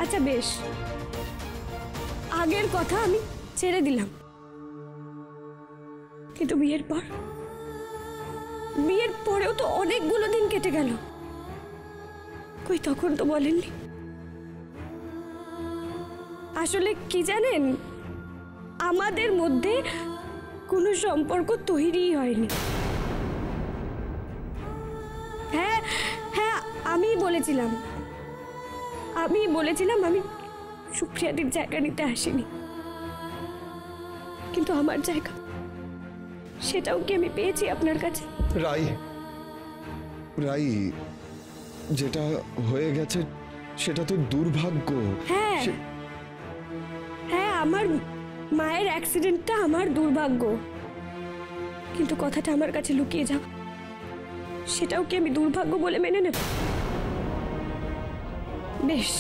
আচ্ছা বেশ, আগের কথা আমি ছেড়ে দিলাম, কিন্তু বিয়ের পরেও তো অনেকগুলো দিন কেটে গেল, কই তখন তো বলেননি। আসলে কি জানেন, আমাদের মধ্যে কোনো সম্পর্ক তৈরিই হয়নি। হ্যাঁ হ্যাঁ, আমি বলেছিলাম আমি সুপ্রিয়াদির জায়গা নিতে আসিনি, কিন্তু আমার জায়গা সেটাও কি আমি পেয়েছি আপনার কাছে? রাই, যেটা হয়ে গেছে সেটা তো দুর্ভাগ্য। হ্যাঁ হ্যাঁ, আমার মায়ের অ্যাক্সিডেন্টটা আমার দুর্ভাগ্য, কিন্তু কথাটা আমার কাছে লুকিয়ে যাও সেটাও কি আমি দুর্ভাগ্য বলে মেনে নেব? বেশ,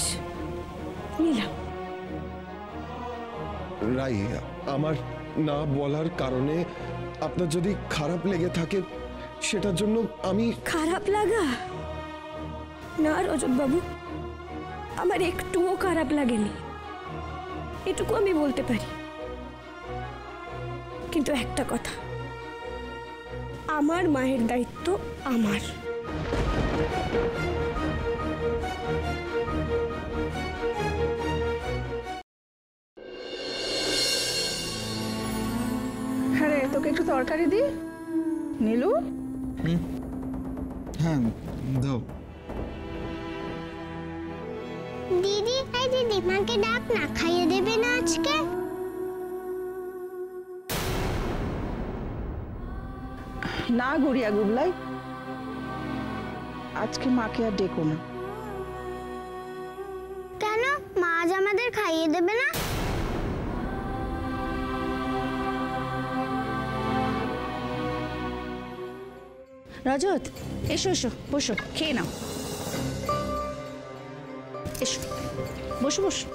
নিলাম। রাই, আমার না বলার কারণে আপনার যদি খারাপ লেগে থাকে সেটার জন্য আমি। খারাপ লাগা না রজত বাবু, আমার একটুও খারাপ লাগেনি, এটুকু আমি বলতে পারি। কিন্তু একটা কথা, আমার মায়ের দায়িত্ব আমার। হ্যাঁ রে, তোকে একটু তরকারি দি। নীলু, হ্যাঁ দাও। দিদি, এই দিদি, মাকে ডাক না, খাইয়ে দেবে না আজকে? না গুড়িয়া গুবলাই, আজকে মাকে আর ডেকো না। কেন, মা আজ আমাদের খাইয়ে দেবে না? রজত, এসো এসো, বসো, খেয়ে নাও। এসো, বসো বসো।